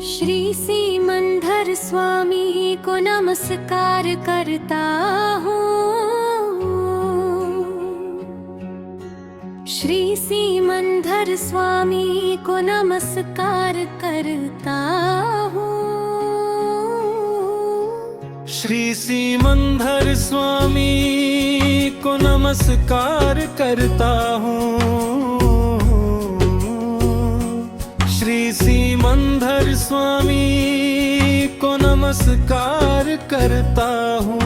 श्री सीमंधर स्वामी को नमस्कार करता हूँ। श्री सीमंधर स्वामी को नमस्कार करता हूँ। श्री सीमंधर स्वामी को नमस्कार करता हूँ। श्री सीमंधर स्वामी को नमस्कार करता हूँ।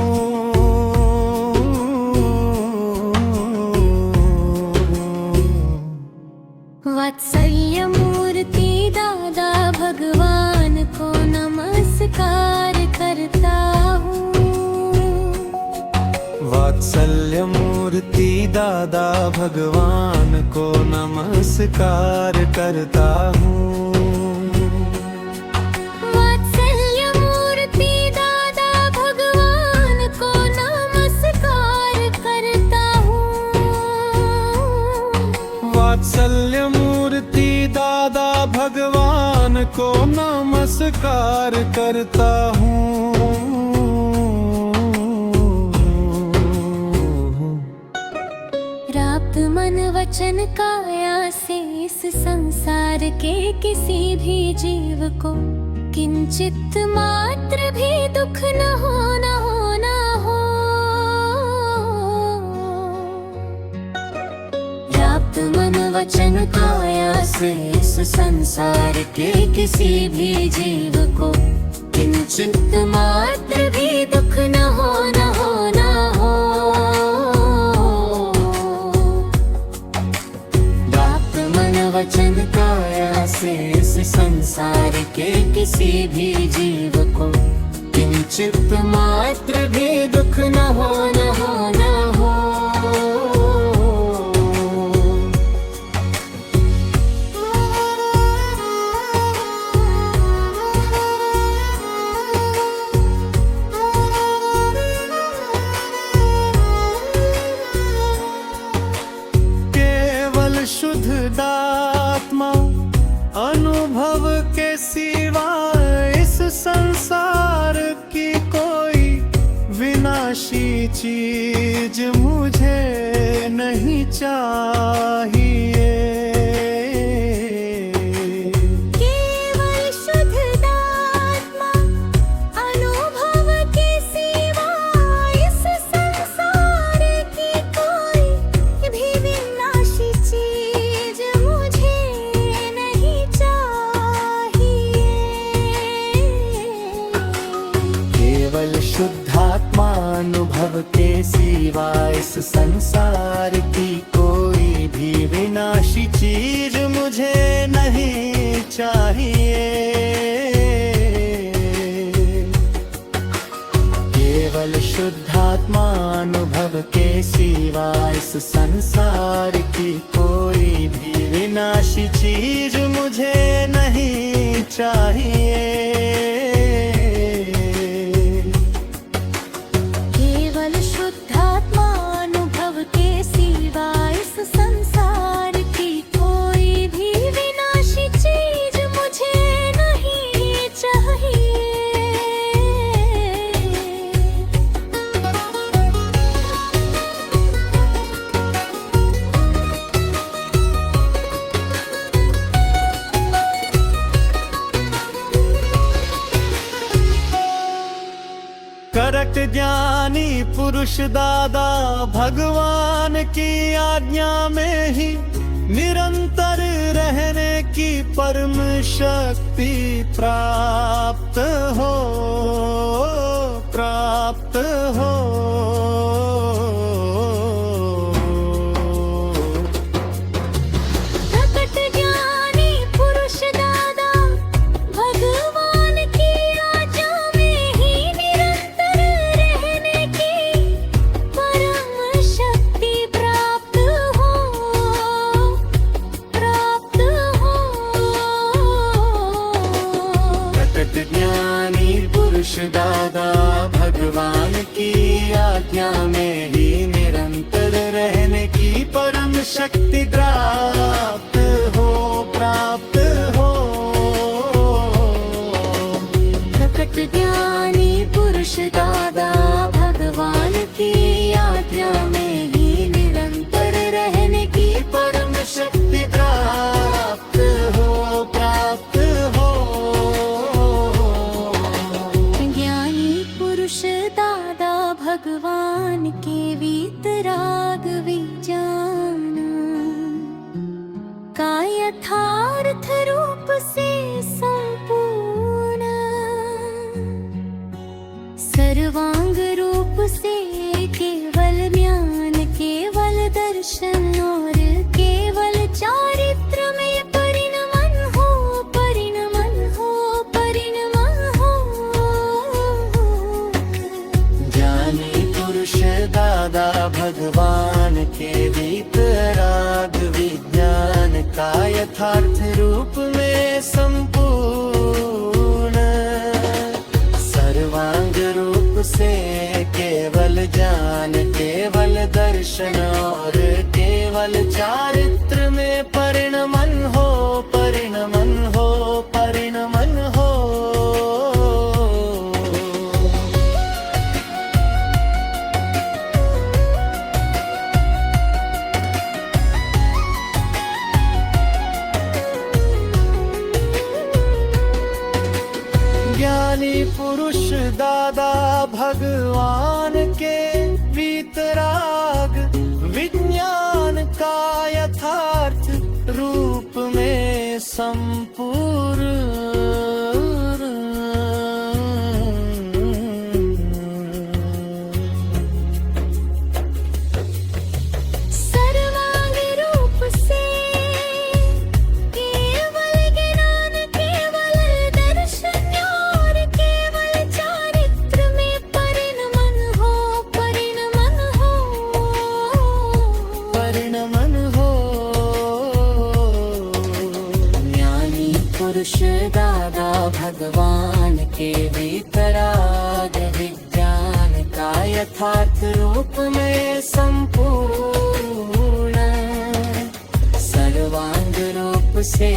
वात्सल्य मूर्ति दादा भगवान को नमस्कार करता हूँ। वात्सल्य मूर्ति दादा भगवान को नमस्कार करता हूँ। वात्सल्य मूर्ति दादा भगवान को नमस्कार करता हूँ। वात्सल्य मूर्ति दादा भगवान को नमस्कार करता हूँ। प्राप्त मन वचन काया से इस संसार के किसी भी जीव को किंचित मात्र भी दुख न हो, न हो, न हो। प्राप्त मन वचन काया से इस संसार के किसी भी जीव को किंचित मात्र भी दुख न हो, न हो, न हो। वचन काया से इस संसार के किसी भी जीव को किंचित मात्र भी दुख न हो, न हो, न हो। केवल शुद्ध आत्मा अनुभव के सिवा इस संसार की कोई विनाशी चीज मुझे नहीं चाहिए। केवल शुद्ध आत्मा अनुभव के सिवा इस संसार की कोई भी विनाशी चीज मुझे नहीं चाहिए। केवल शुद्धात्मा अनुभव के सिवा इस संसार की कोई भी विनाशी चीज मुझे नहीं चाहिए। केवल शुद्धात्मा अनुभव के सिवा इस संसार की कोई भी विनाशी चीज मुझे नहीं चाहिए। केवल शुद्धात्मा अनुभव के सिवा इस संसार की कोई भी विनाशी चीज मुझे नहीं चाहिए। करत ज्ञानी पुरुष दादा भगवान की आज्ञा में ही निरंतर रहने की परम शक्ति प्राप्त हो, प्राप्त हो। प्रकट ज्ञानी पुरुष दादा भगवान की आज्ञा में ही निरंतर रहने की परम शक्ति प्राप्त हो, प्राप्त हो। प्रकट ज्ञानी पुरुष दादा भगवान की आज्ञा में ही निरंतर रहने की परम शक्ति प्राप्त हो, प्राप्त हो। सतत ज्ञानी पुरुष दादा भगवान की आज्ञा में ही निरंतर रहने की परम शक्ति प्राप्त हो ज्ञानी पुरुष दादा भगवान के वीतराग विजाना का यथार्थ रूप से संपूर्ण सर्वांग रूप से केवल ज्ञान केवल दर्शन और केवल चारित्र में परिणमन हो ज्ञानी पुरुष दादा भगवान के वीतराग विज्ञान का यथार्थ रूप में संपूर्ण सर्वांग रूप से केवल ज्ञान केवल दर्शन और केवल चारित्र में परिणमन हो ज्ञानी पुरुष दादा भगवान के वीतराग विज्ञान का यथार्थ रूप में संपूर्ण सर्वांग रूप से केवल ज्ञान केवल दर्शन और केवल चारित्र में परिणमन हो ज्ञानी पुरुष दादा भगवान के वीतराग विज्ञान का यथार्थ रूप में संपूर्ण सर्वांग रूप से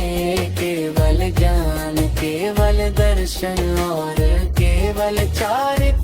केवल ज्ञान केवल दर्शन और केवल चारित्र